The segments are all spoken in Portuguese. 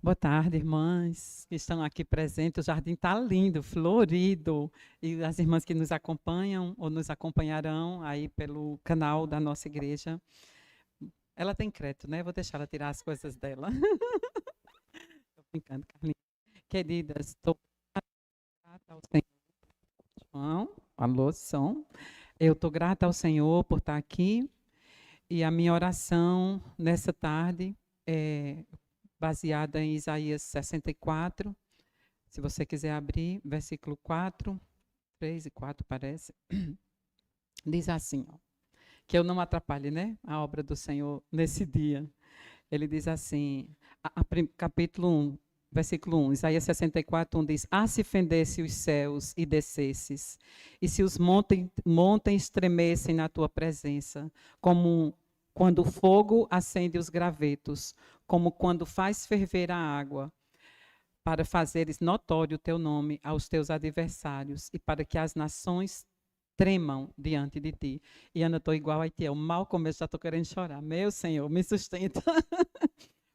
Boa tarde, irmãs que estão aqui presentes. O jardim está lindo, florido. E as irmãs que nos acompanham ou nos acompanharão aí pelo canal da nossa igreja. Ela tem crédito, né? Vou deixar ela tirar as coisas dela. Estou brincando, Carlinhos. Queridas, estou grata ao Senhor. João, alô, som. Eu estou grata ao Senhor por estar aqui. E a minha oração nessa tarde é baseada em Isaías 64. Se você quiser abrir, versículo 4, 3 e 4 parece. Diz assim, ó, que eu não atrapalhe, né, a obra do Senhor nesse dia. Ele diz assim, capítulo 1, versículo 1, Isaías 64, 1 diz: Ah, se fendesse os céus e descesses, e se os montes tremessem na tua presença, como quando o fogo acende os gravetos, como quando faz ferver a água, para fazeres notório o teu nome aos teus adversários e para que as nações tremam diante de ti. E Ana, estou igual a ti, eu mal começo, já estou querendo chorar. Meu Senhor, me sustenta.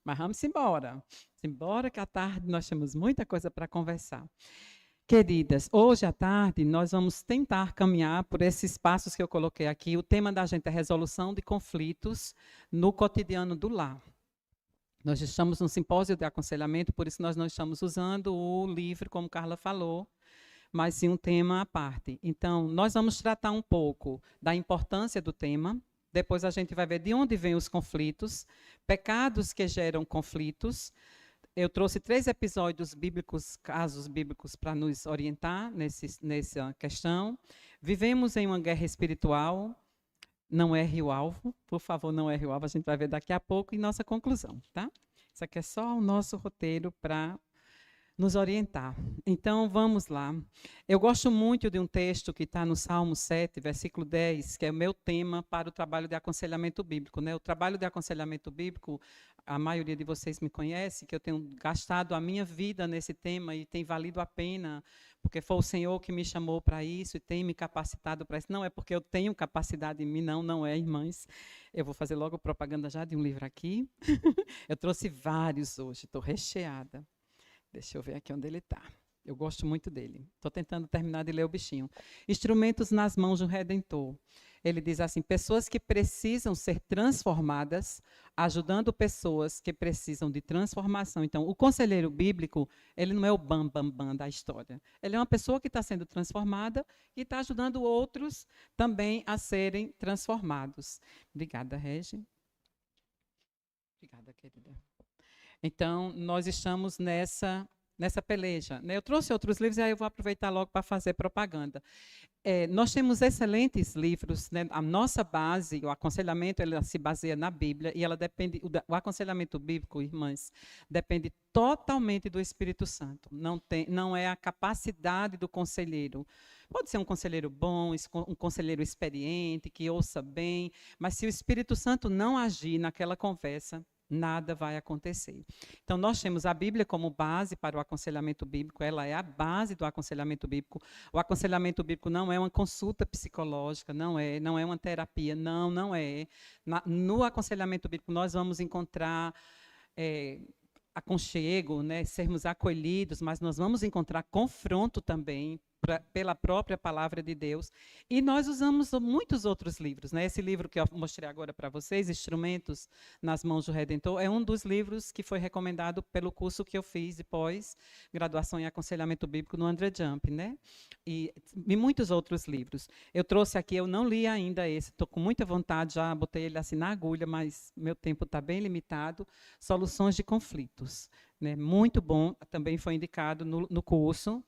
Mas vamos embora. Embora que à tarde nós temos muita coisa para conversar. Queridas, hoje à tarde nós vamos tentar caminhar por esses passos que eu coloquei aqui. O tema da gente é resolução de conflitos no cotidiano do lar. Nós estamos num simpósio de aconselhamento, por isso nós não estamos usando o livro, como Carla falou, mas sim um tema à parte. Então, nós vamos tratar um pouco da importância do tema, depois a gente vai ver de onde vêm os conflitos, pecados que geram conflitos. Eu trouxe 3 episódios bíblicos, casos bíblicos, para nos orientar nessa questão. Vivemos em uma guerra espiritual. Não erre o alvo, por favor, não erre o alvo, a gente vai ver daqui a pouco, e nossa conclusão, tá? Isso aqui é só o nosso roteiro para nos orientar. Então, vamos lá. Eu gosto muito de um texto que está no Salmo 7, versículo 10, que é o meu tema para o trabalho de aconselhamento bíblico, né? O trabalho de aconselhamento bíblico, a maioria de vocês me conhece, que eu tenho gastado a minha vida nesse tema e tem valido a pena, porque foi o Senhor que me chamou para isso e tem me capacitado para isso. Não é porque eu tenho capacidade em mim, não é, irmãs. Eu vou fazer logo propaganda já de um livro aqui. Eu trouxe vários hoje, estou recheada. Deixa eu ver aqui onde ele está. Eu gosto muito dele. Estou tentando terminar de ler o bichinho. Instrumentos nas mãos do Redentor. Ele diz assim: pessoas que precisam ser transformadas, ajudando pessoas que precisam de transformação. Então, o conselheiro bíblico, ele não é o bam, bam, bam da história. Ele é uma pessoa que está sendo transformada e está ajudando outros também a serem transformados. Obrigada, Regi. Obrigada, querida. Então, nós estamos nessa peleja, né? Eu trouxe outros livros e aí eu vou aproveitar logo para fazer propaganda. Nós temos excelentes livros, né? A nossa base, o aconselhamento, ela se baseia na Bíblia e ela depende, o aconselhamento bíblico, irmãs, depende totalmente do Espírito Santo. Não é a capacidade do conselheiro. Pode ser um conselheiro bom, um conselheiro experiente, que ouça bem, mas se o Espírito Santo não agir naquela conversa, nada vai acontecer. Então, nós temos a Bíblia como base para o aconselhamento bíblico, ela é a base do aconselhamento bíblico. O aconselhamento bíblico não é uma consulta psicológica, não é uma terapia, não é. No aconselhamento bíblico, nós vamos encontrar aconchego, né, sermos acolhidos, mas nós vamos encontrar confronto também, pela própria palavra de Deus. E nós usamos muitos outros livros, né? Esse livro que eu mostrei agora para vocês, Instrumentos nas Mãos do Redentor, é um dos livros que foi recomendado pelo curso que eu fiz de pós-graduação em aconselhamento bíblico no André Jump, né? E muitos outros livros. Eu trouxe aqui, eu não li ainda esse, estou com muita vontade, já botei ele assim na agulha, mas meu tempo está bem limitado. Soluções de conflitos. Né, muito bom, também foi indicado no curso.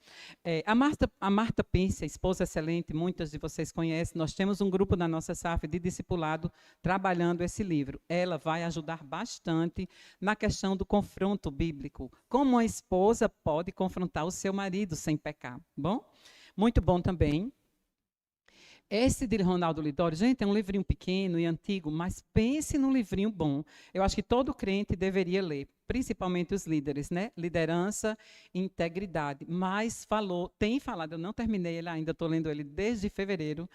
A Marta Pince, esposa excelente, muitas de vocês conhecem, nós temos um grupo na nossa SAF de discipulado trabalhando esse livro. Ela vai ajudar bastante na questão do confronto bíblico. Como a esposa pode confrontar o seu marido sem pecar. Bom? Muito bom também. Esse de Ronaldo Lidório, gente, é um livrinho pequeno e antigo, mas pense num livrinho bom. Eu acho que todo crente deveria ler, principalmente os líderes, né? Liderança e integridade. Mas tem falado, eu não terminei ele ainda, estou lendo ele desde fevereiro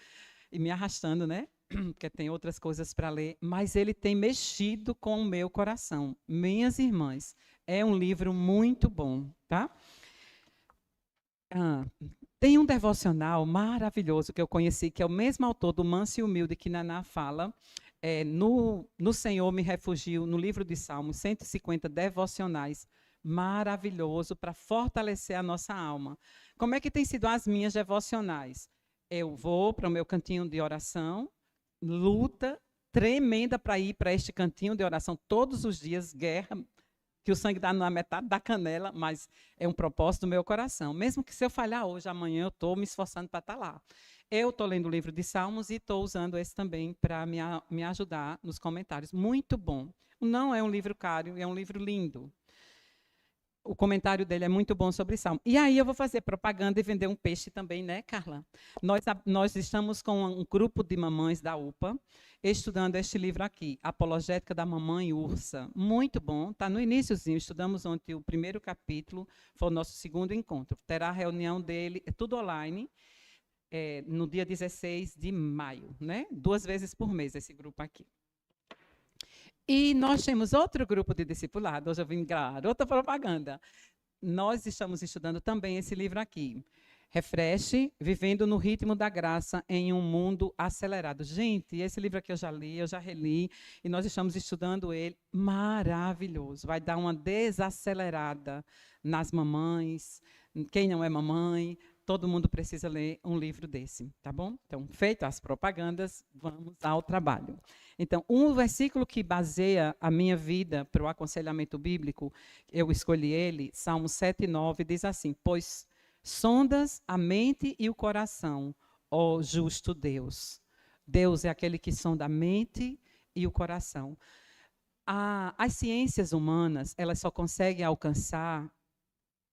e me arrastando, né? Porque tem outras coisas para ler, mas ele tem mexido com o meu coração. Minhas irmãs, É um livro muito bom, tá? Tem um devocional maravilhoso que eu conheci, que é o mesmo autor do Manso e Humilde que Naná fala. No Senhor me refugio, no livro de Salmos, 150 devocionais, maravilhoso para fortalecer a nossa alma. Como é que tem sido as minhas devocionais? Eu vou para o meu cantinho de oração, luta tremenda para ir para este cantinho de oração todos os dias, guerra, que o sangue dá na metade da canela, mas é um propósito do meu coração. Mesmo que se eu falhar hoje, amanhã eu estou me esforçando para estar lá. Eu estou lendo o livro de Salmos e estou usando esse também para me ajudar nos comentários. Muito bom. Não é um livro caro, é um livro lindo. O comentário dele é muito bom sobre Salmo. E aí eu vou fazer propaganda e vender um peixe também, né, Carla? Nós estamos com um grupo de mamães da UPA, estudando este livro aqui, Apologética da Mamãe Ursa. Muito bom, está no iníciozinho, estudamos ontem o primeiro capítulo, foi o nosso segundo encontro. Terá a reunião dele, é tudo online, no dia 16 de maio, né? 2 vezes por mês esse grupo aqui. E nós temos outro grupo de discipulado, hoje eu vim garota propaganda. Nós estamos estudando também esse livro aqui, Refresh, Vivendo no Ritmo da Graça em um Mundo Acelerado. Gente, esse livro aqui eu já li, eu já reli, e nós estamos estudando ele, maravilhoso. Vai dar uma desacelerada nas mamães, quem não é mamãe, todo mundo precisa ler um livro desse, tá bom? Então, feitas as propagandas, vamos ao trabalho. Então, um versículo que baseia a minha vida para o aconselhamento bíblico, eu escolhi ele, Salmo 7:9, diz assim: pois sondas a mente e o coração, ó justo Deus. Deus é aquele que sonda a mente e o coração. As ciências humanas, elas só conseguem alcançar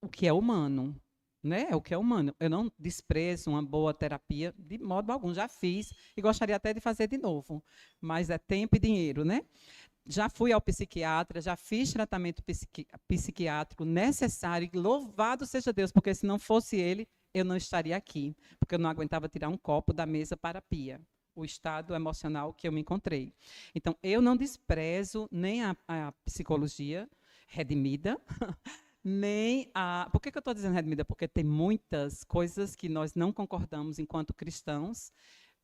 o que é humano, né? É o que é humano. Eu não desprezo uma boa terapia de modo algum, já fiz e gostaria até de fazer de novo, mas é tempo e dinheiro, né? Já fui ao psiquiatra, já fiz tratamento psiquiátrico necessário, e louvado seja Deus, porque se não fosse ele, eu não estaria aqui, porque eu não aguentava tirar um copo da mesa para a pia, o estado emocional que eu me encontrei. Então, eu não desprezo nem a psicologia redimida, nem a... Por que eu estou dizendo redimida? Porque tem muitas coisas que nós não concordamos enquanto cristãos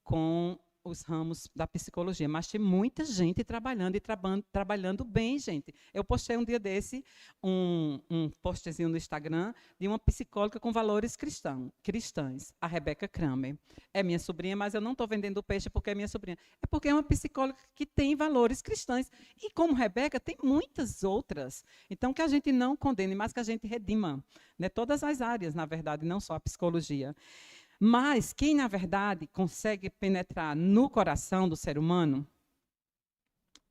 com os ramos da psicologia, mas tem muita gente trabalhando e trabalhando bem, gente. Eu postei um dia desse um postzinho no Instagram de uma psicóloga com valores cristãs, a Rebecca Kramer. É minha sobrinha, mas eu não estou vendendo peixe porque é minha sobrinha. É porque é uma psicóloga que tem valores cristãos. E como Rebecca, tem muitas outras. Então, que a gente não condene, mas que a gente redima. Né? Todas as áreas, na verdade, não só a psicologia. Mas quem, na verdade, consegue penetrar no coração do ser humano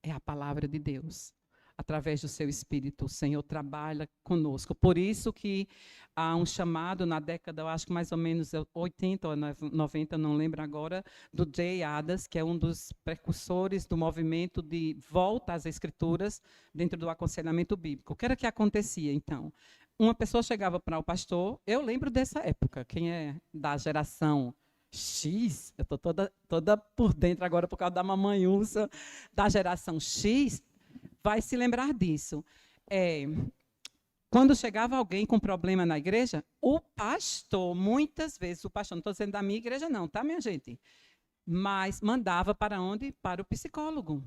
é a palavra de Deus. Através do seu Espírito, o Senhor trabalha conosco. Por isso que há um chamado na década, eu acho que mais ou menos 80 ou 90, não lembro agora, do Jay Adams, que é um dos precursores do movimento de volta às Escrituras dentro do aconselhamento bíblico. O que era que acontecia, então? Uma pessoa chegava para o pastor, eu lembro dessa época, quem é da geração X, eu estou toda por dentro agora por causa da mamãe Ursa, da geração X, vai se lembrar disso. Quando chegava alguém com problema na igreja, o pastor, muitas vezes, o pastor, não estou dizendo da minha igreja não, tá, minha gente? Mas mandava para onde? Para o psicólogo.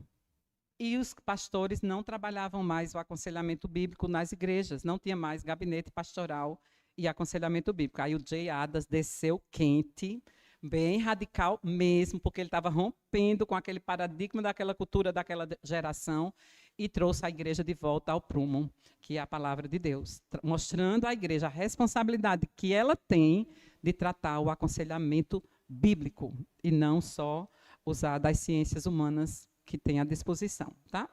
E os pastores não trabalhavam mais o aconselhamento bíblico nas igrejas, não tinha mais gabinete pastoral e aconselhamento bíblico. Aí o Jay Adams desceu quente, bem radical mesmo, porque ele estava rompendo com aquele paradigma daquela cultura, daquela geração, e trouxe a igreja de volta ao prumo, que é a palavra de Deus, mostrando à igreja a responsabilidade que ela tem de tratar o aconselhamento bíblico, e não só usar das ciências humanas que tem à disposição, tá?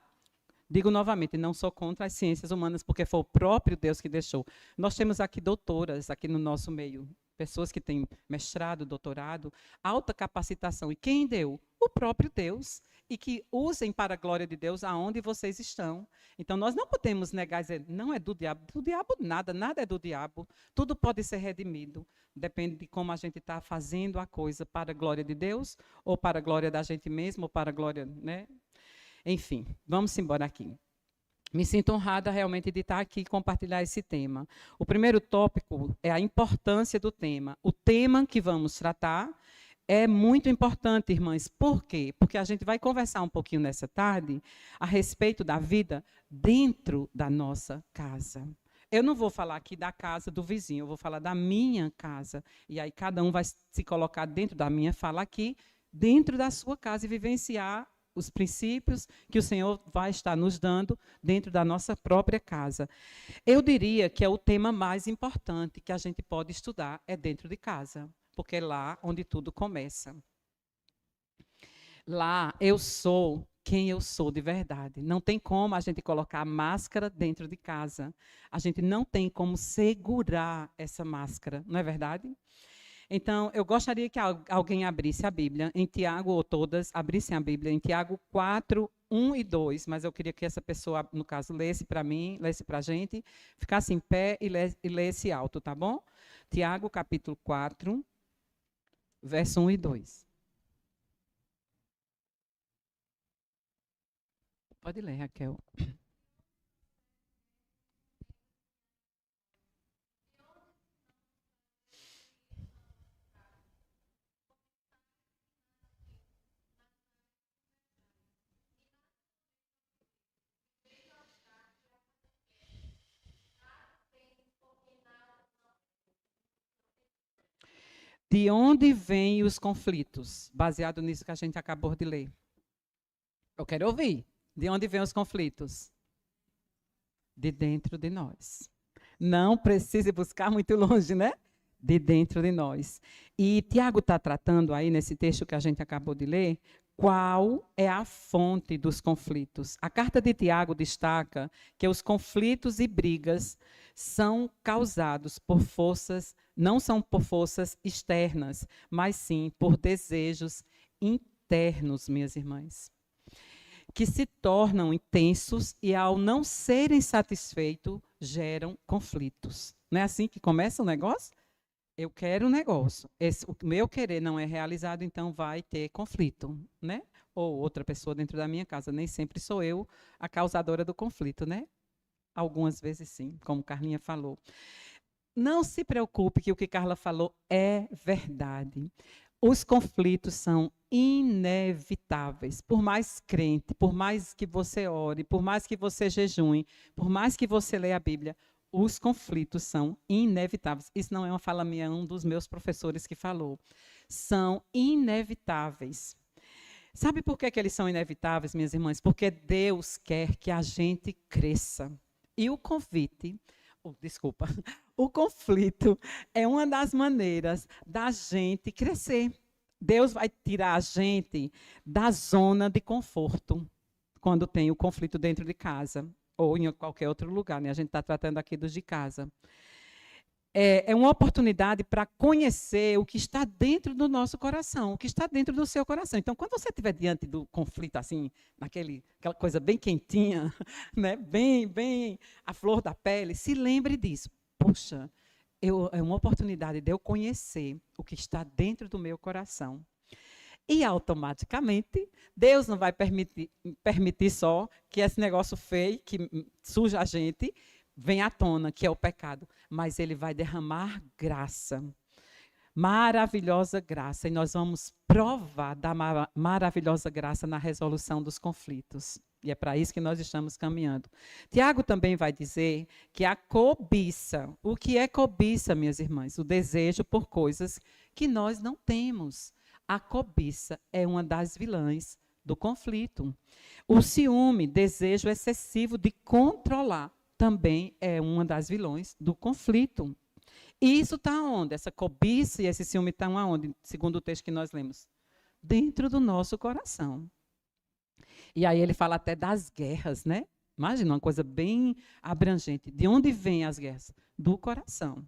Digo novamente, não sou contra as ciências humanas, porque foi o próprio Deus que deixou. Nós temos aqui doutoras, aqui no nosso meio, pessoas que têm mestrado, doutorado, alta capacitação. E quem deu? O próprio Deus. E que usem para a glória de Deus aonde vocês estão. Então, nós não podemos negar e dizer, não é do diabo. Do diabo nada, nada é do diabo. Tudo pode ser redimido. Depende de como a gente está fazendo a coisa para a glória de Deus, ou para a glória da gente mesmo, ou para a glória, né? Enfim, vamos embora aqui. Me sinto honrada realmente de estar aqui e compartilhar esse tema. O primeiro tópico é a importância do tema. O tema que vamos tratar é muito importante, irmãs. Por quê? Porque a gente vai conversar um pouquinho nessa tarde a respeito da vida dentro da nossa casa. Eu não vou falar aqui da casa do vizinho, eu vou falar da minha casa. E aí cada um vai se colocar dentro da minha fala aqui, dentro da sua casa e vivenciar os princípios que o Senhor vai estar nos dando dentro da nossa própria casa. Eu diria que é o tema mais importante que a gente pode estudar é dentro de casa, porque é lá onde tudo começa. Lá eu sou quem eu sou de verdade. Não tem como a gente colocar máscara dentro de casa. A gente não tem como segurar essa máscara, não é verdade? Então, eu gostaria que alguém abrisse a Bíblia em Tiago, ou todas abrissem a Bíblia em Tiago 4, 1 e 2, mas eu queria que essa pessoa, no caso, lesse para mim, lesse para a gente, ficasse em pé e lesse alto, tá bom? Tiago, capítulo 4, verso 1 e 2. Pode ler, Raquel. De onde vêm os conflitos? Baseado nisso que a gente acabou de ler. Eu quero ouvir. De onde vêm os conflitos? De dentro de nós. Não precisa buscar muito longe, né? De dentro de nós. E Tiago está tratando aí, nesse texto que a gente acabou de ler, qual é a fonte dos conflitos. A carta de Tiago destaca que os conflitos e brigas são causados por forças, não são por forças externas, mas sim por desejos internos, minhas irmãs, que se tornam intensos e, ao não serem satisfeitos, geram conflitos. Não é assim que começa o negócio? Eu quero um negócio. O meu querer não é realizado, então vai ter conflito, né? Ou outra pessoa dentro da minha casa. Nem sempre sou eu a causadora do conflito, né? Algumas vezes sim, como Carlinha falou. Não se preocupe que o que Carla falou é verdade. Os conflitos são inevitáveis. Por mais crente, por mais que você ore, por mais que você jejue, por mais que você leia a Bíblia, os conflitos são inevitáveis. Isso não é uma fala minha, é um dos meus professores que falou. São inevitáveis. Sabe por que eles são inevitáveis, minhas irmãs? Porque Deus quer que a gente cresça. E o convite, desculpa, o conflito é uma das maneiras da gente crescer. Deus vai tirar a gente da zona de conforto quando tem o conflito dentro de casa ou em qualquer outro lugar, né? A gente está tratando aqui dos de casa. É uma oportunidade para conhecer o que está dentro do nosso coração, o que está dentro do seu coração. Então, quando você estiver diante do conflito, assim, aquela coisa bem quentinha, né? bem a flor da pele, se lembre disso. Puxa, é uma oportunidade de eu conhecer o que está dentro do meu coração. E automaticamente, Deus não vai permitir só que esse negócio feio, que suja a gente, venha à tona, que é o pecado. Mas Ele vai derramar graça. Maravilhosa graça. E nós vamos provar da maravilhosa graça na resolução dos conflitos. E é para isso que nós estamos caminhando. Tiago também vai dizer que a cobiça. O que é cobiça, minhas irmãs? O desejo por coisas que nós não temos. A cobiça é uma das vilãs do conflito. O ciúme, desejo excessivo de controlar, também é uma das vilões do conflito. E isso está onde? Essa cobiça e esse ciúme estão aonde? Segundo o texto que nós lemos. Dentro do nosso coração. E aí ele fala até das guerras, né? Imagina, uma coisa bem abrangente. De onde vêm as guerras? Do coração.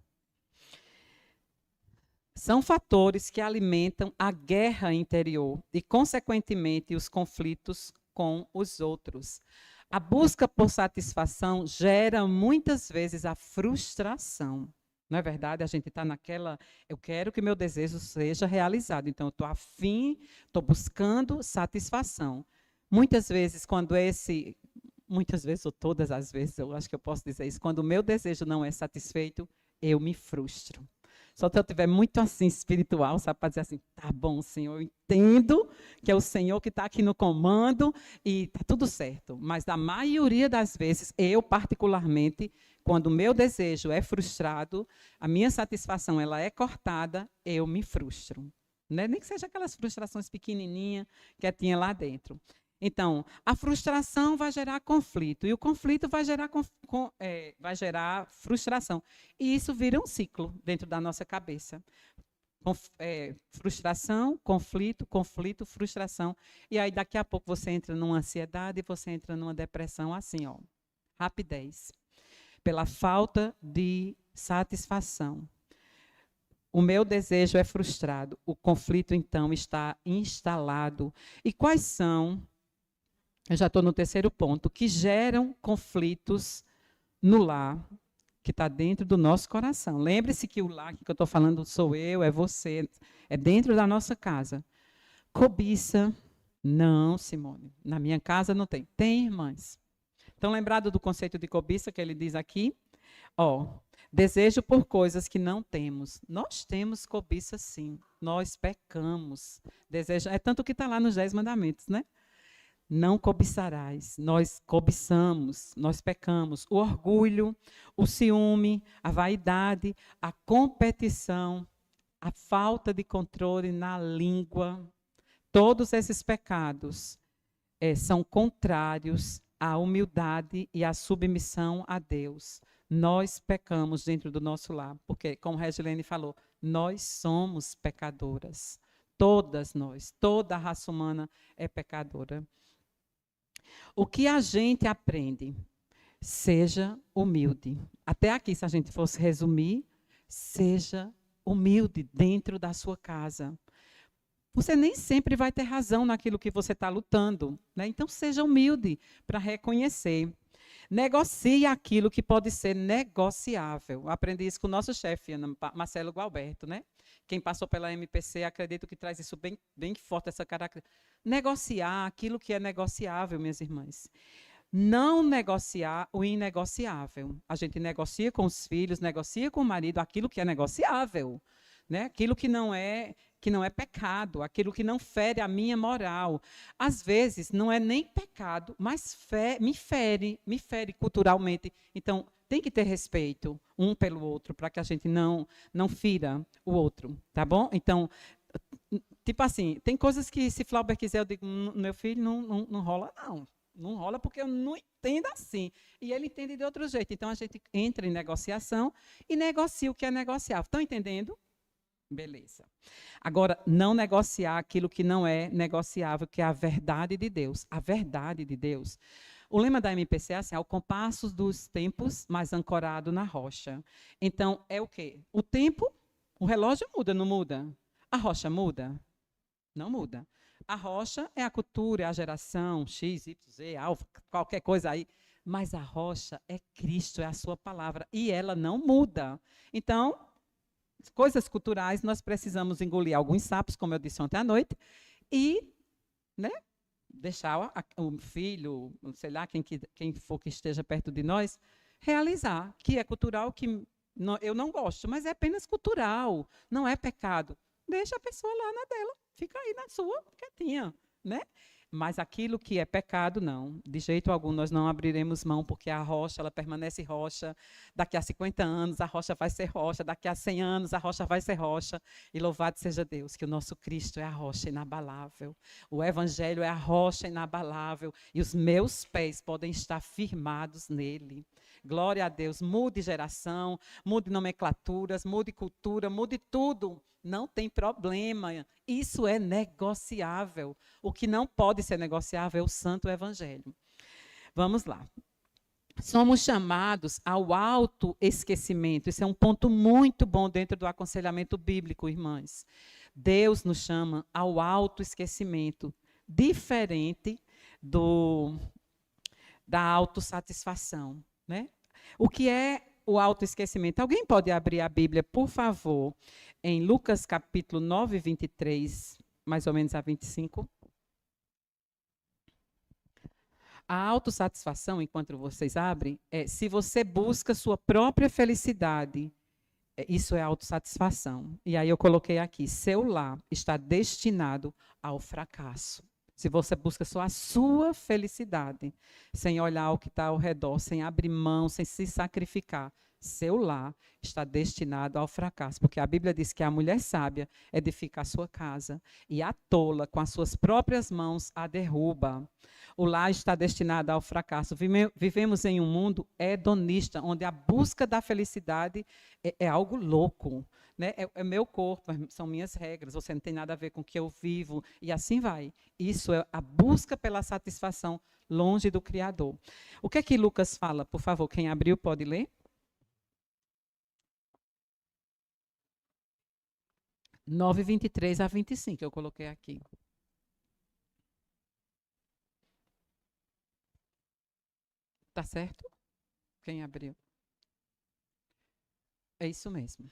São fatores que alimentam a guerra interior e, consequentemente, os conflitos com os outros. A busca por satisfação gera muitas vezes a frustração. Não é verdade? A gente está naquela, eu quero que meu desejo seja realizado, então eu estou afim, estou buscando satisfação. Muitas vezes, quando esse muitas vezes, ou todas as vezes, eu acho que eu posso dizer isso, quando o meu desejo não é satisfeito, eu me frustro. Só se eu estiver muito assim espiritual, sabe, para dizer assim, tá bom, Senhor, eu entendo que é o Senhor que está aqui no comando e tá tudo certo. Mas da maioria das vezes, eu particularmente, quando o meu desejo é frustrado, a minha satisfação ela é cortada, eu me frustro. Né? Nem que seja aquelas frustrações pequenininhas que tinha lá dentro. Então, a frustração vai gerar conflito, e o conflito vai gerar frustração. E isso vira um ciclo dentro da nossa cabeça. Frustração, conflito, conflito, frustração. E aí, daqui a pouco, você entra numa ansiedade, você entra numa depressão assim, ó, rapidez. Pela falta de satisfação. O meu desejo é frustrado, o conflito, então, está instalado. E quais são, eu já estou no terceiro ponto, que geram conflitos no lar, que está dentro do nosso coração. Lembre-se que o lar que eu estou falando sou eu, é você, é dentro da nossa casa. Cobiça, não, Simone, na minha casa não tem. Tem, irmãs. Estão lembrados do conceito de cobiça que ele diz aqui? Ó, desejo por coisas que não temos. Nós temos cobiça, sim. Nós pecamos. Desejo, é tanto que está lá nos 10 mandamentos, né? Não cobiçarás. Nós cobiçamos, nós pecamos. O orgulho, o ciúme, a vaidade, a competição, a falta de controle na língua. Todos esses pecados são contrários à humildade e à submissão a Deus. Nós pecamos dentro do nosso lar, porque, como Regilene falou, nós somos pecadoras. Todas nós, toda a raça humana é pecadora. O que a gente aprende? Seja humilde. Até aqui, se a gente fosse resumir, seja humilde dentro da sua casa. Você nem sempre vai ter razão naquilo que você está lutando, né? Então, seja humilde para reconhecer. Negocie aquilo que pode ser negociável. Eu aprendi isso com o nosso chefe, Marcelo Gualberto, né? Quem passou pela MPC, acredito que traz isso bem, bem forte, essa característica. Negociar aquilo que é negociável, minhas irmãs. Não negociar o inegociável. A gente negocia com os filhos, negocia com o marido aquilo que é negociável, né? Aquilo que não é pecado, aquilo que não fere a minha moral. Às vezes, não é nem pecado, mas me fere culturalmente. Então, tem que ter respeito um pelo outro, para que a gente não fira o outro, tá bom? Então, tipo assim, tem coisas que, se Flauber quiser, eu digo, meu filho, não rola, não. Não rola porque eu não entendo assim. E ele entende de outro jeito. Então, a gente entra em negociação e negocia o que é negociável. Estão entendendo? Beleza. Agora, não negociar aquilo que não é negociável, que é a verdade de Deus. A verdade de Deus. O lema da MPC é assim, ao compasso dos tempos, mas ancorado na rocha. Então, é o quê? O tempo, o relógio muda, não muda? A rocha muda? Não muda. A rocha é a cultura, é a geração, X, Y, Z, alfa, qualquer coisa aí. Mas a rocha é Cristo, é a sua palavra. E ela não muda. Então, coisas culturais, nós precisamos engolir alguns sapos, como eu disse ontem à noite, e, né, deixar o filho, sei lá, quem for que esteja perto de nós, realizar, que é cultural, que eu não gosto, mas é apenas cultural, não é pecado. Deixa a pessoa lá na dela, fica aí na sua, quietinha, né? Mas aquilo que é pecado, não. De jeito algum, nós não abriremos mão, porque a rocha, ela permanece rocha. Daqui a 50 anos, a rocha vai ser rocha. Daqui a 100 anos, a rocha vai ser rocha. E louvado seja Deus, que o nosso Cristo é a rocha inabalável. O Evangelho é a rocha inabalável. E os meus pés podem estar firmados nele. Glória a Deus. Mude geração, mude nomenclaturas, mude cultura, mude tudo. Não tem problema. Isso é negociável. O que não pode ser negociável é o Santo Evangelho. Vamos lá. Somos chamados ao autoesquecimento. Isso é um ponto muito bom dentro do aconselhamento bíblico, irmãs. Deus nos chama ao autoesquecimento, diferente da autossatisfação, né? O que é o autoesquecimento? Alguém pode abrir a Bíblia, por favor, em Lucas capítulo 9, 23, mais ou menos a 25. A autossatisfação, enquanto vocês abrem, é se você busca sua própria felicidade, isso é autossatisfação. E aí eu coloquei aqui, seu lar está destinado ao fracasso. Se você busca só a sua felicidade, sem olhar o que está ao redor, sem abrir mão, sem se sacrificar, seu lar está destinado ao fracasso. Porque a Bíblia diz que a mulher sábia edifica a sua casa e a tola, com as suas próprias mãos, a derruba. O lar está destinado ao fracasso. Vivemos em um mundo hedonista, onde a busca da felicidade é algo louco. Né? É meu corpo, são minhas regras, você não tem nada a ver com o que eu vivo, e assim vai. Isso é a busca pela satisfação longe do Criador. O que é que Lucas fala? Por favor, quem abriu pode ler? 9:23 a 25, eu coloquei aqui. Tá certo? Quem abriu? É isso mesmo.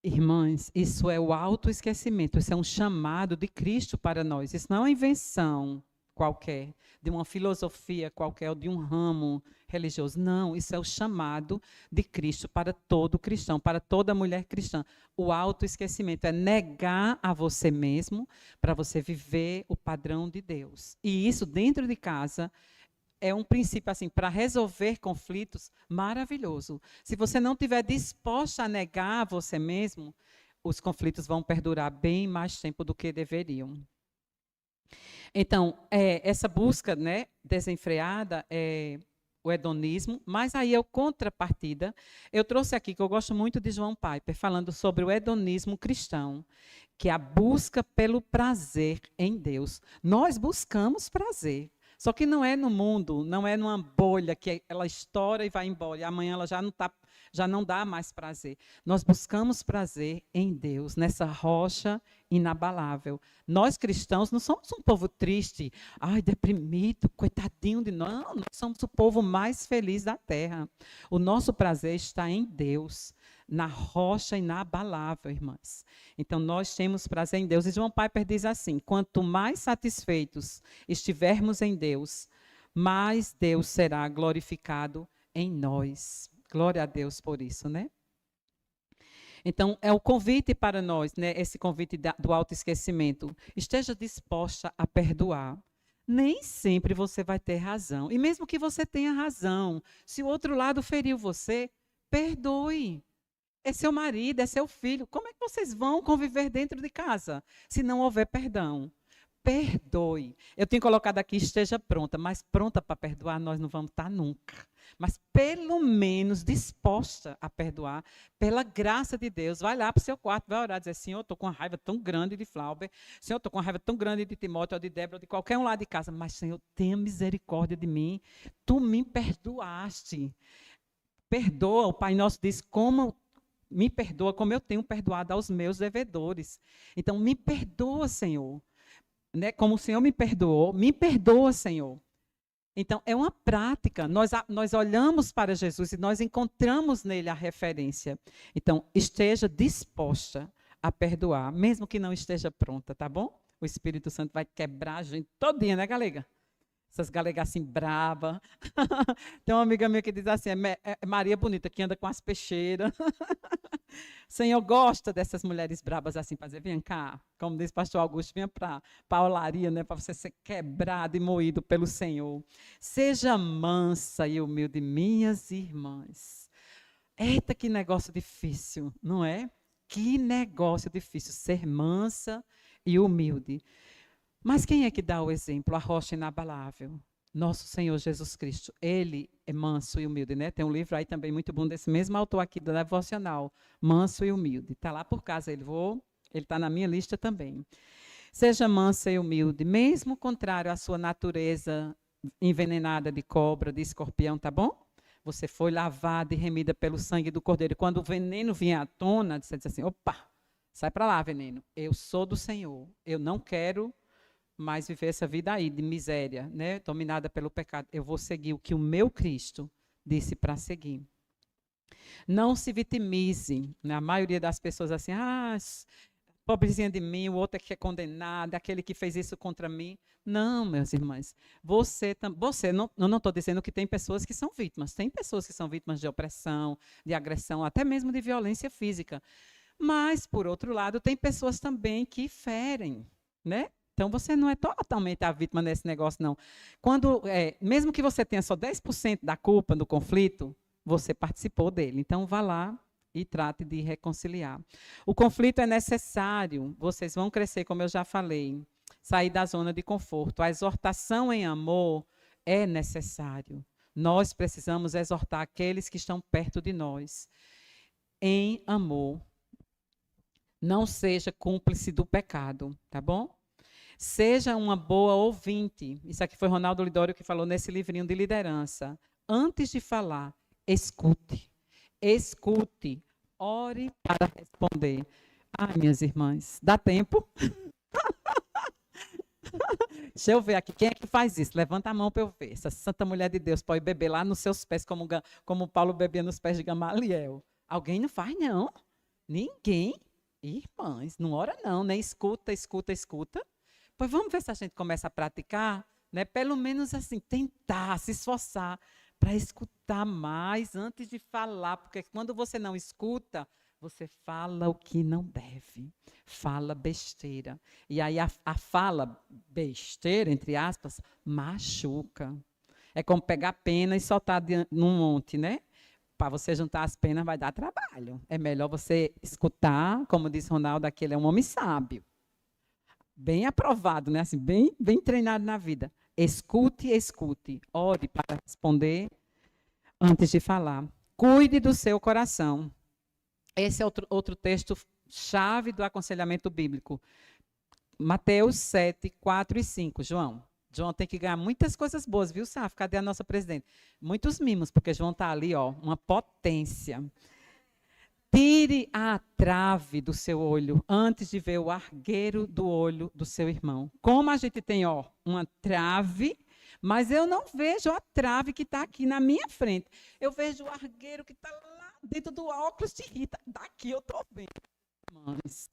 Irmãs, isso é o autoesquecimento, isso é um chamado de Cristo para nós. Isso não é uma invenção qualquer, de uma filosofia qualquer, ou de um ramo religioso. Não, isso é o chamado de Cristo para todo cristão, para toda mulher cristã. O autoesquecimento é negar a você mesmo para você viver o padrão de Deus. E isso dentro de casa é um princípio assim para resolver conflitos maravilhoso. Se você não estiver disposta a negar você mesmo, os conflitos vão perdurar bem mais tempo do que deveriam. Então, essa busca, né, desenfreada é o hedonismo, mas aí é o contrapartida. Eu trouxe aqui que eu gosto muito de João Piper falando sobre o hedonismo cristão, que é a busca pelo prazer em Deus. Nós buscamos prazer. Só que não é no mundo, não é numa bolha que ela estoura e vai embora, e amanhã ela já não dá mais prazer. Nós buscamos prazer em Deus, nessa rocha inabalável. Nós cristãos não somos um povo triste, ai, deprimido, coitadinho de nós. Não, nós somos o povo mais feliz da terra. O nosso prazer está em Deus, na rocha inabalável, irmãs. Então, nós temos prazer em Deus. E João Piper diz assim: quanto mais satisfeitos estivermos em Deus, mais Deus será glorificado em nós. Glória a Deus por isso, né? Então, é o convite para nós, né? Esse convite do autoesquecimento. Esteja disposta a perdoar. Nem sempre você vai ter razão. E mesmo que você tenha razão, se o outro lado feriu você, perdoe. É seu marido, é seu filho. Como é que vocês vão conviver dentro de casa se não houver perdão? Perdoe. Eu tenho colocado aqui, esteja pronta, mas pronta para perdoar nós não vamos estar nunca. Mas pelo menos disposta a perdoar, pela graça de Deus. Vai lá para o seu quarto, vai orar, dizer: Senhor, estou com uma raiva tão grande de Flauber, Senhor, estou com uma raiva tão grande de Timóteo, ou de Débora, ou de qualquer um lá de casa, mas Senhor, tenha misericórdia de mim. Tu me perdoaste. Perdoa, o Pai Nosso diz, como me perdoa como eu tenho perdoado aos meus devedores. Então, me perdoa, Senhor. Né? Como o Senhor me perdoa, Senhor. Então, é uma prática. Nós olhamos para Jesus e nós encontramos nele a referência. Então, esteja disposta a perdoar, mesmo que não esteja pronta, tá bom? O Espírito Santo vai quebrar a gente todinha, né, galega? Essas galegas assim, brava. Tem uma amiga minha que diz assim, é Maria Bonita, que anda com as peixeiras. Senhor gosta dessas mulheres brabas assim, para dizer: vem cá, como diz o pastor Augusto, venha para a olaria, né, para você ser quebrado e moído pelo Senhor. Seja mansa e humilde, minhas irmãs. Eita, que negócio difícil, não é? Que negócio difícil, ser mansa e humilde. Mas quem é que dá o exemplo? A rocha inabalável. Nosso Senhor Jesus Cristo. Ele é manso e humilde, né? Tem um livro aí também muito bom desse mesmo autor aqui do Devocional, Manso e Humilde. Está lá por casa, ele está na minha lista também. Seja mansa e humilde, mesmo contrário à sua natureza envenenada de cobra, de escorpião, tá bom? Você foi lavada e remida pelo sangue do Cordeiro. Quando o veneno vinha à tona, você diz assim: opa, Sai para lá, veneno. Eu sou do Senhor. Eu não quero mais viver essa vida aí de miséria, né? Dominada pelo pecado. Eu vou seguir o que o meu Cristo disse para seguir. Não se vitimize. Né? A maioria das pessoas assim, pobrezinha de mim, o outro é que é condenado, aquele que fez isso contra mim. Não, meus irmãos. Eu não estou dizendo que tem pessoas que são vítimas. Tem pessoas que são vítimas de opressão, de agressão, até mesmo de violência física. Mas, por outro lado, tem pessoas também que ferem, né? Então, você não é totalmente a vítima nesse negócio, não. Mesmo que você tenha só 10% da culpa do conflito, você participou dele. Então, vá lá e trate de reconciliar. O conflito é necessário, vocês vão crescer, como eu já falei, sair da zona de conforto. A exortação em amor é necessário. Nós precisamos exortar aqueles que estão perto de nós em amor. Não seja cúmplice do pecado, tá bom? Seja uma boa ouvinte. Isso aqui foi Ronaldo Lidório que falou nesse livrinho de liderança. Antes de falar, escute. Escute. Ore para responder. Ai, minhas irmãs, dá tempo? Deixa eu ver aqui. Quem é que faz isso? Levanta a mão para eu ver. Essa santa mulher de Deus pode beber lá nos seus pés, como Paulo bebia nos pés de Gamaliel. Alguém não faz, não? Ninguém? Irmãs, não ora não, né? Escuta, escuta, escuta. Pois vamos ver se a gente começa a praticar, né? Pelo menos assim, tentar, se esforçar para escutar mais antes de falar, porque quando você não escuta, você fala o que não deve, fala besteira. E aí a fala besteira, entre aspas, machuca. É como pegar pena e soltar num monte, né? Para você juntar as penas vai dar trabalho. É melhor você escutar, como diz Ronaldo, que ele é um homem sábio. Bem aprovado, né? Assim, bem treinado na vida. Escute, escute. Ore para responder antes de falar. Cuide do seu coração. Esse é outro texto chave do aconselhamento bíblico. Mateus 7, 4 e 5. João tem que ganhar muitas coisas boas, viu, Saf? Cadê a nossa presidente? Muitos mimos, porque João está ali, ó, uma potência. Tire a trave do seu olho antes de ver o argueiro do olho do seu irmão. Como a gente tem, ó, uma trave, mas eu não vejo a trave que está aqui na minha frente. Eu vejo o argueiro que está lá dentro do óculos de Rita. Daqui eu estou vendo. Mães.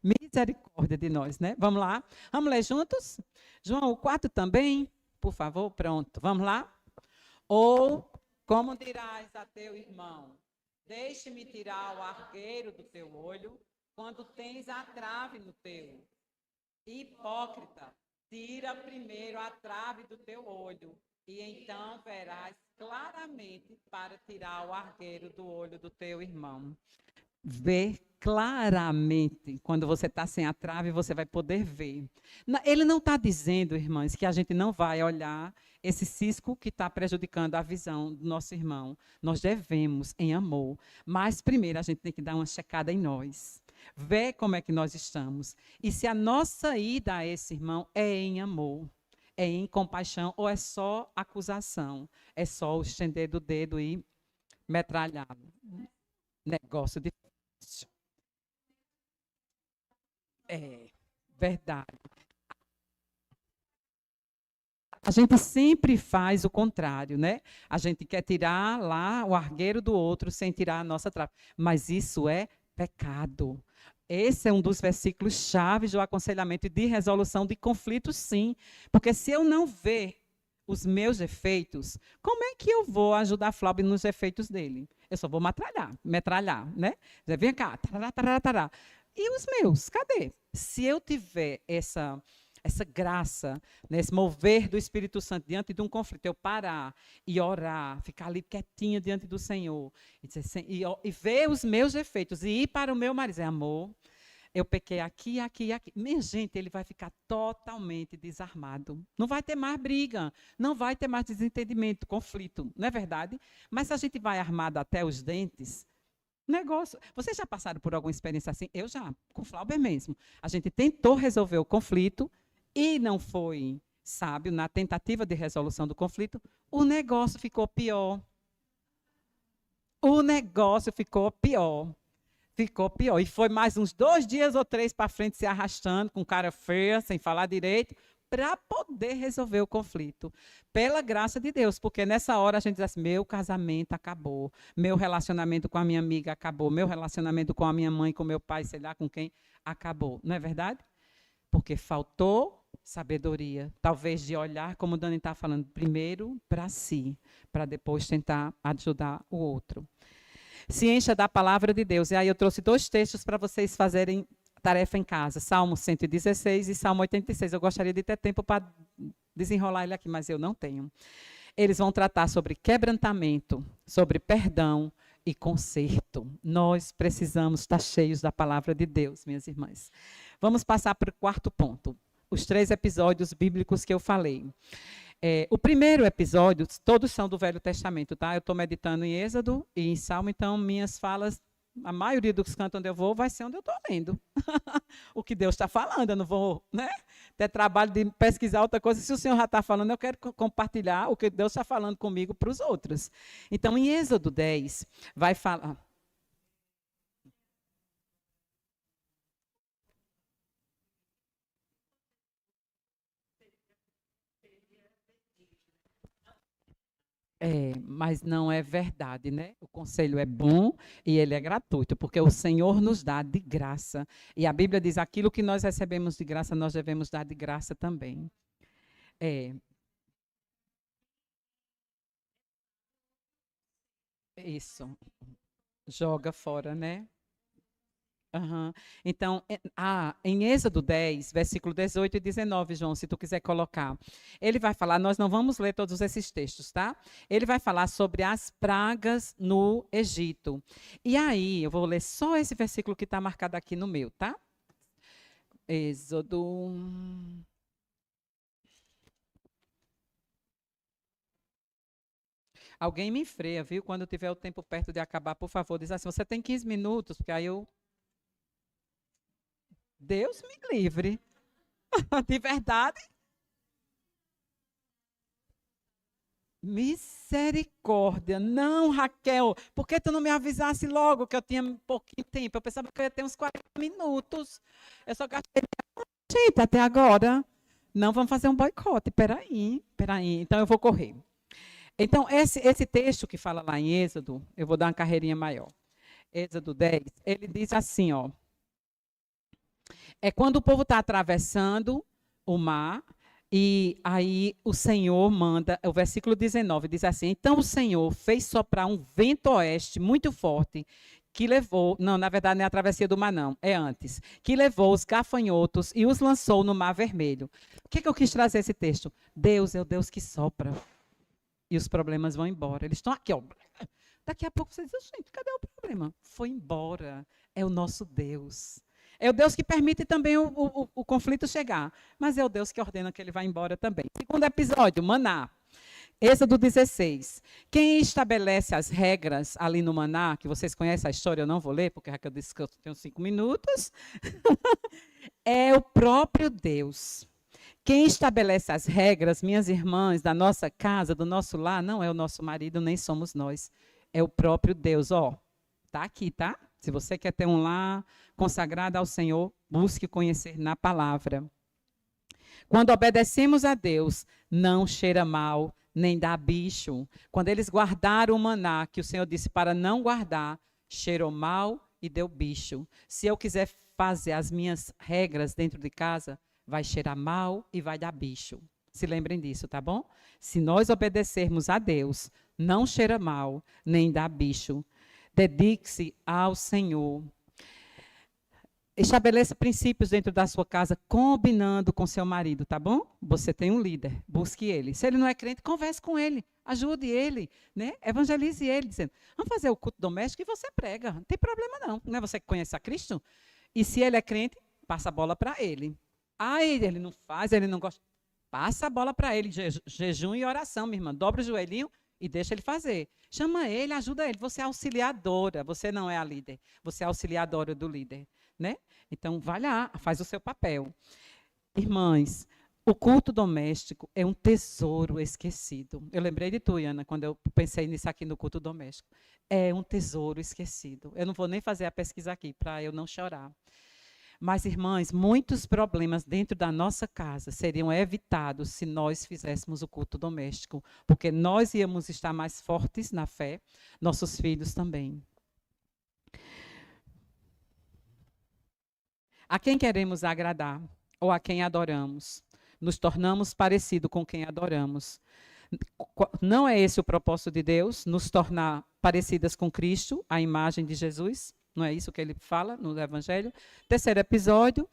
Misericórdia de nós, né? Vamos lá. Vamos ler juntos? João, o 4 também, por favor, pronto. Vamos lá? Ou, como dirás a teu irmão, deixe-me tirar o argueiro do teu olho, quando tens a trave no teu. Hipócrita, tira primeiro a trave do teu olho, e então verás claramente para tirar o argueiro do olho do teu irmão. Ver claramente. Quando você está sem a trave, você vai poder ver. Ele não está dizendo, irmãs, que a gente não vai olhar esse cisco que está prejudicando a visão do nosso irmão. Nós devemos, em amor. Mas, primeiro, a gente tem que dar uma checada em nós. Ver como é que nós estamos. E se a nossa ida a esse irmão é em amor, é em compaixão, ou é só acusação. É só o estender do dedo e metralhá-lo. Negócio difícil. É verdade. A gente sempre faz o contrário, né? A gente quer tirar lá o argueiro do outro sem tirar a nossa trave. Mas isso é pecado. Esse é um dos versículos chaves do aconselhamento e de resolução de conflitos, sim. Porque se eu não ver os meus defeitos, como é que eu vou ajudar Flávio nos defeitos dele? Eu só vou metralhar, né? Vem cá, tarará, tarará, tarará. E os meus, cadê? Se eu tiver essa graça, né, esse mover do Espírito Santo diante de um conflito, eu parar e orar, ficar ali quietinha diante do Senhor, e ver os meus defeitos, e ir para o meu marido, dizer, amor, eu pequei aqui, aqui, aqui. Minha gente, ele vai ficar totalmente desarmado. Não vai ter mais briga, não vai ter mais desentendimento, conflito, não é verdade? Mas se a gente vai armado até os dentes, negócio. Vocês já passaram por alguma experiência assim? Eu já, com o Flauber mesmo. A gente tentou resolver o conflito e não foi sábio na tentativa de resolução do conflito. O negócio ficou pior. O negócio ficou pior. Ficou pior. E foi mais uns 2 dias ou 3 para frente se arrastando, com cara feia, sem falar direito, para poder resolver o conflito. Pela graça de Deus, porque nessa hora a gente diz assim, meu casamento acabou, meu relacionamento com a minha amiga acabou, meu relacionamento com a minha mãe, com meu pai, sei lá com quem, acabou. Não é verdade? Porque faltou sabedoria, talvez de olhar, como o Dani está falando, primeiro para si, para depois tentar ajudar o outro. Se encha da palavra de Deus. E aí eu trouxe 2 textos para vocês fazerem tarefa em casa. Salmo 116 e Salmo 86. Eu gostaria de ter tempo para desenrolar ele aqui, mas eu não tenho. Eles vão tratar sobre quebrantamento, sobre perdão e conserto. Nós precisamos estar cheios da palavra de Deus, minhas irmãs. Vamos passar para o 4º ponto. Os 3 episódios bíblicos que eu falei. O primeiro episódio, todos são do Velho Testamento, tá? Eu estou meditando em Êxodo e em Salmo, então minhas falas, a maioria dos cantos onde eu vou, vai ser onde eu estou lendo. O que Deus está falando, eu não vou, né, ter trabalho de pesquisar outra coisa. Se o Senhor já está falando, eu quero compartilhar o que Deus está falando comigo para os outros. Então, em Êxodo 10, vai falar... Mas não é verdade, né? O conselho é bom e ele é gratuito, porque o Senhor nos dá de graça. E a Bíblia diz: aquilo que nós recebemos de graça, nós devemos dar de graça também. É, isso. Joga fora, né? Aham. Então, em Êxodo 10, versículo 18 e 19, João, se tu quiser colocar. Ele vai falar, nós não vamos ler todos esses textos, tá? Ele vai falar sobre as pragas no Egito. E aí, eu vou ler só esse versículo que está marcado aqui no meu, tá? Êxodo. Alguém me freia, viu? Quando tiver o tempo perto de acabar, por favor, diz assim, você tem 15 minutos, porque aí eu... Deus me livre. De verdade? Misericórdia. Não, Raquel. Por que tu não me avisasse logo que eu tinha um pouquinho de tempo? Eu pensava que eu ia ter uns 40 minutos. Eu só gastei minha gente até agora. Não, vamos fazer um boicote. Peraí, peraí. Então eu vou correr. Então, esse texto que fala lá em Êxodo, eu vou dar uma carreirinha maior. Êxodo 10, ele diz assim, ó. É quando o povo está atravessando o mar, e aí o Senhor manda, o versículo 19 diz assim: então o Senhor fez soprar um vento oeste muito forte, que levou, não, na verdade não é a travessia do mar não, é antes, que levou os gafanhotos e os lançou no mar vermelho. O que eu quis trazer esse texto? Deus é o Deus que sopra, e os problemas vão embora. Eles estão aqui, ó. Daqui a pouco você diz, gente, cadê o problema? Foi embora, é o nosso Deus. É o Deus que permite também o conflito chegar, mas é o Deus que ordena que ele vá embora também. Segundo episódio, maná. Êxodo 16. Quem estabelece as regras ali no maná, que vocês conhecem a história, eu não vou ler, porque a Raquel disse que eu tenho 5 minutos, é o próprio Deus. Quem estabelece as regras, minhas irmãs, da nossa casa, do nosso lar, não é o nosso marido, nem somos nós. É o próprio Deus. Ó, tá aqui, tá? Se você quer ter um lar consagrado ao Senhor, busque conhecer na palavra. Quando obedecemos a Deus, não cheira mal, nem dá bicho. Quando eles guardaram o maná, que o Senhor disse para não guardar, cheirou mal e deu bicho. Se eu quiser fazer as minhas regras dentro de casa, vai cheirar mal e vai dar bicho. Se lembrem disso, tá bom? Se nós obedecermos a Deus, não cheira mal, nem dá bicho. Dedique-se ao Senhor. Estabeleça princípios dentro da sua casa, combinando com seu marido, tá bom? Você tem um líder, busque ele. Se ele não é crente, converse com ele, ajude ele, né? Evangelize ele, dizendo, vamos fazer o culto doméstico e você prega, não tem problema não. Não é você que conhece a Cristo? E se ele é crente, passa a bola para ele. Ele não faz, ele não gosta. Passa a bola para ele, jejum e oração, minha irmã. Dobra o joelhinho e deixa ele fazer. Chama ele, ajuda ele. Você é auxiliadora, você não é a líder. Você é auxiliadora do líder, né? Então, vai lá, faz o seu papel. Irmãs, O culto doméstico é um tesouro esquecido. Eu lembrei de tu, Ana, quando eu pensei nisso aqui no culto doméstico. É um tesouro esquecido. Eu não vou nem fazer a pesquisa aqui para eu não chorar. Mas, irmãs, muitos problemas dentro da nossa casa seriam evitados se nós fizéssemos o culto doméstico, porque nós íamos estar mais fortes na fé, nossos filhos também. A quem queremos agradar ou a quem adoramos? Nos tornamos parecido com quem adoramos. Não é esse o propósito de Deus, nos tornar parecidas com Cristo, a imagem de Jesus? Não é isso que ele fala no Evangelho? Terceiro episódio,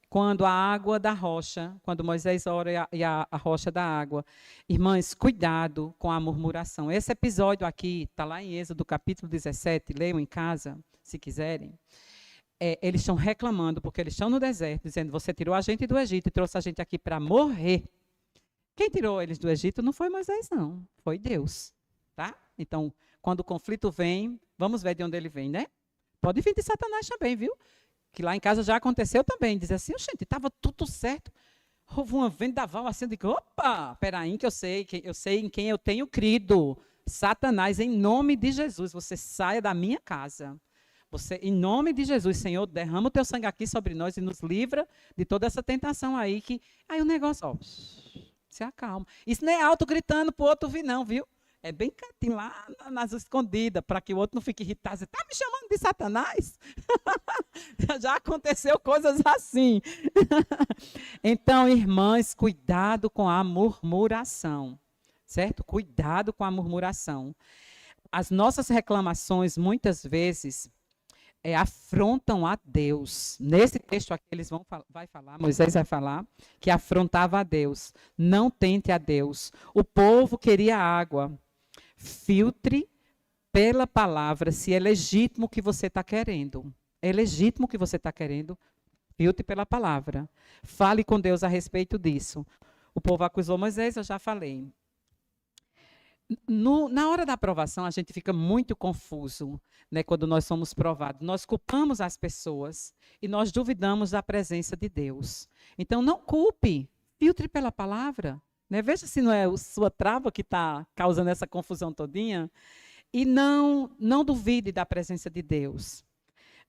quando a água da rocha, quando Moisés ora e a rocha da água. Irmãs, cuidado com a murmuração. Esse episódio aqui, está lá em Êxodo, capítulo 17, leiam em casa, se quiserem. Eles estão reclamando, porque eles estão no deserto, dizendo, você tirou a gente do Egito e trouxe a gente aqui para morrer. Quem tirou eles do Egito não foi Moisés, não. Foi Deus. Tá? Então, quando o conflito vem, vamos ver de onde ele vem, né? Pode vir de Satanás também, viu? Que lá em casa já aconteceu também. Diz assim, gente, estava tudo certo. Houve uma vendaval assim, eu digo, opa, peraí, que eu sei em quem eu tenho crido. Satanás, em nome de Jesus, você saia da minha casa. Você, em nome de Jesus, Senhor, derrama o teu sangue aqui sobre nós e nos livra de toda essa tentação aí. Aí o negócio, ó, se acalma. Isso não é alto gritando para o outro vir, não, viu? É bem quietinho lá nas escondidas, para que o outro não fique irritado. Você está me chamando de Satanás? Já aconteceu coisas assim. Então, irmãs, cuidado com a murmuração. Certo? Cuidado com a murmuração. As nossas reclamações, muitas vezes, afrontam a Deus. Nesse texto aqui, Moisés vai falar, que afrontava a Deus. Não tente a Deus. O povo queria água. Filtre pela palavra se é legítimo o que você está querendo. É legítimo o que você está querendo? Filtre pela palavra. Fale com Deus a respeito disso. O povo acusou Moisés, eu já falei. Na hora da aprovação, a gente fica muito confuso, né, quando nós somos provados. Nós culpamos as pessoas e nós duvidamos da presença de Deus. Então, não culpe, filtre pela palavra. Né? Veja se não é a sua trava que está causando essa confusão todinha. E não duvide da presença de Deus.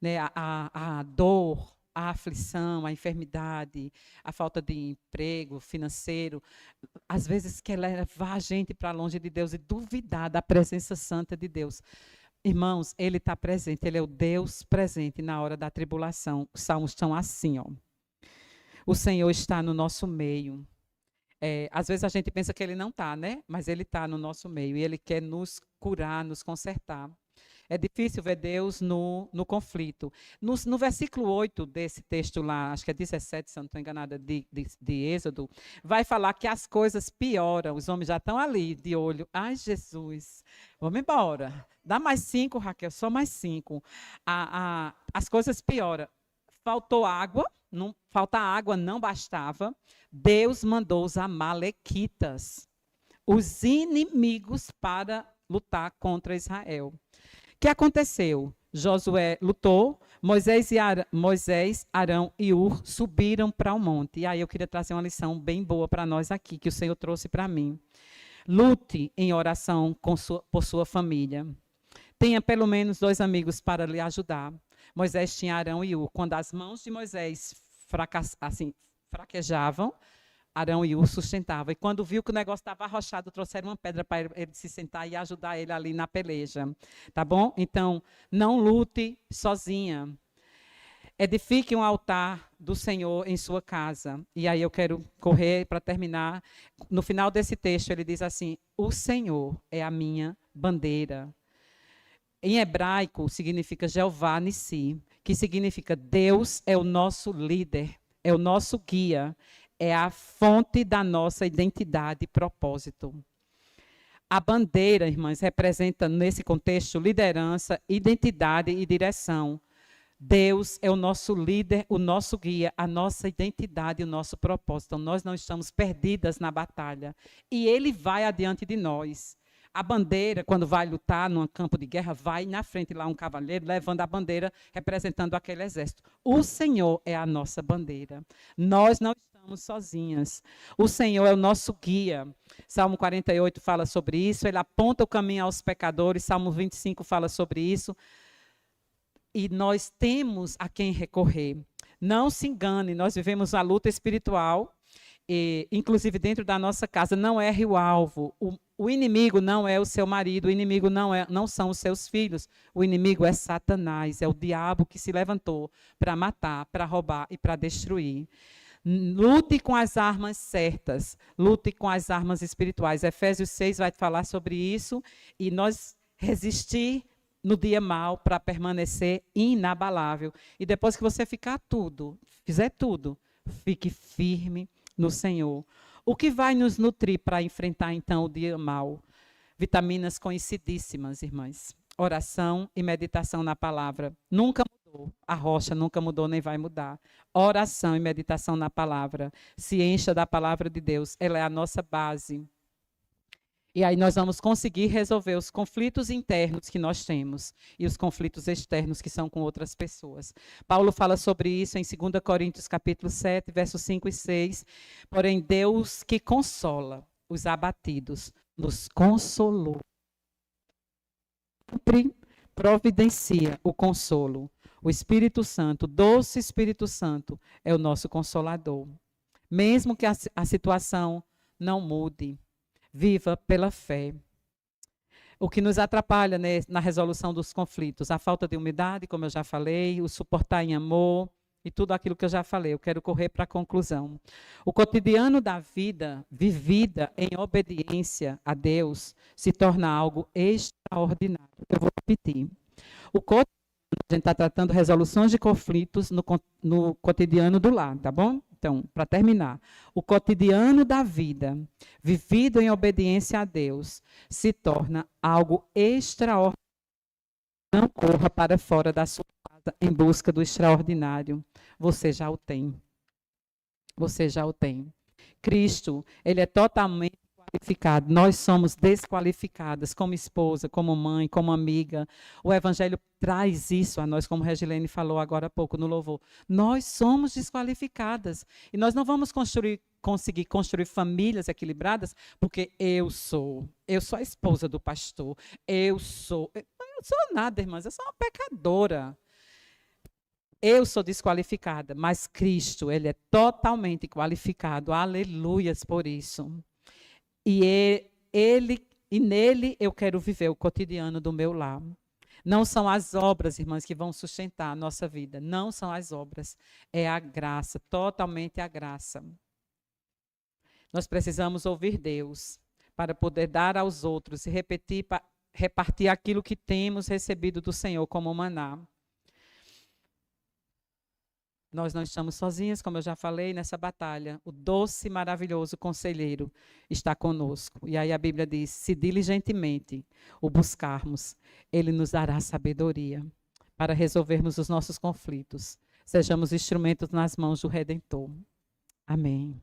Né? A dor, a aflição, a enfermidade, a falta de emprego financeiro, às vezes quer levar a gente para longe de Deus e duvidar da presença santa de Deus. Irmãos, Ele está presente, Ele é o Deus presente na hora da tribulação. Os salmos estão assim, ó. O Senhor está no nosso meio. Às vezes a gente pensa que Ele não está, né? Mas Ele está no nosso meio e Ele quer nos curar, nos consertar. É difícil ver Deus no conflito. No versículo 8 desse texto lá, acho que é 17, se eu não estou enganada, de Êxodo, vai falar que as coisas pioram. Os homens já estão ali, de olho. Ai, Jesus, vamos embora. Dá mais 5, Raquel, só mais 5. As coisas pioram. Faltou água, falta água não bastava. Deus mandou os amalequitas, os inimigos, para lutar contra Israel. O que aconteceu? Josué lutou, Moisés, Arão e Ur subiram para o monte. E aí eu queria trazer uma lição bem boa para nós aqui, que o Senhor trouxe para mim. Lute em oração por sua família. Tenha pelo menos 2 amigos para lhe ajudar. Moisés tinha Arão e Ur. Quando as mãos de Moisés fraquejavam, Arão e Ur sustentavam. E quando viu que o negócio estava arrochado, trouxeram uma pedra para ele se sentar e ajudar ele ali na peleja. Tá bom? Então, não lute sozinha. Edifique um altar do Senhor em sua casa. E aí eu quero correr para terminar. No final desse texto, ele diz assim: o Senhor é a minha bandeira. Em hebraico, significa Jeová Nissi, que significa Deus é o nosso líder, é o nosso guia, é a fonte da nossa identidade e propósito. A bandeira, irmãs, representa, nesse contexto, liderança, identidade e direção. Deus é o nosso líder, o nosso guia, a nossa identidade e o nosso propósito. Então, nós não estamos perdidas na batalha. E Ele vai adiante de nós. A bandeira, quando vai lutar num campo de guerra, vai na frente lá um cavaleiro, levando a bandeira, representando aquele exército. O Senhor é a nossa bandeira. Nós não estamos estamos sozinhas. O Senhor é o nosso guia. Salmo 48 fala sobre isso, ele aponta o caminho aos pecadores. Salmo 25 fala sobre isso. E nós temos a quem recorrer. Não se engane, nós vivemos a luta espiritual, e, inclusive dentro da nossa casa, não erre o alvo. O inimigo não é o seu marido, o inimigo não são os seus filhos. O inimigo é Satanás, é o diabo que se levantou para matar, para roubar e para destruir. Lute com as armas certas, lute com as armas espirituais. Efésios 6 vai falar sobre isso, e nós resistir no dia mal para permanecer inabalável. E depois que você fizer tudo, fique firme no Senhor. O que vai nos nutrir para enfrentar, então, o dia mal? Vitaminas conhecidíssimas, irmãs. Oração e meditação na palavra. Nunca mudou. A rocha nunca mudou, nem vai mudar. Oração e meditação na palavra. Se encha da palavra de Deus. Ela é a nossa base. E aí nós vamos conseguir resolver os conflitos internos que nós temos e os conflitos externos que são com outras pessoas. Paulo fala sobre isso em 2 Coríntios capítulo 7, versos 5 e 6. Porém, Deus que consola os abatidos, nos consolou. Sempre providencia o consolo. O Espírito Santo, o doce Espírito Santo, é o nosso consolador. Mesmo que a situação não mude, viva pela fé. O que nos atrapalha, né, na resolução dos conflitos? A falta de humildade, como eu já falei, o suportar em amor e tudo aquilo que eu já falei. Eu quero correr para a conclusão. O cotidiano da vida, vivida em obediência a Deus, se torna algo extraordinário. Eu vou repetir. O cotidiano, a gente está tratando resoluções de conflitos no cotidiano do lar, tá bom? Então, para terminar, o cotidiano da vida, vivido em obediência a Deus, se torna algo extraordinário. Não corra para fora da sua casa em busca do extraordinário. Você já o tem. Você já o tem. Cristo, ele é totalmente qualificado. Nós somos desqualificadas como esposa, como mãe, como amiga. O Evangelho traz isso a nós, como Regilene falou agora há pouco no louvor. Nós somos desqualificadas. E nós não vamos conseguir construir famílias equilibradas porque eu sou a esposa do pastor. Eu sou nada, irmãs, eu sou uma pecadora. Eu sou desqualificada, mas Cristo, ele é totalmente qualificado. Aleluias por isso. E nele eu quero viver o cotidiano do meu lar. Não são as obras, irmãs, que vão sustentar a nossa vida. Não são as obras. É a graça, totalmente a graça. Nós precisamos ouvir Deus para poder dar aos outros e repartir aquilo que temos recebido do Senhor como maná. Nós não estamos sozinhas, como eu já falei, nessa batalha. O doce e maravilhoso conselheiro está conosco. E aí a Bíblia diz, se diligentemente o buscarmos, ele nos dará sabedoria para resolvermos os nossos conflitos. Sejamos instrumentos nas mãos do Redentor. Amém.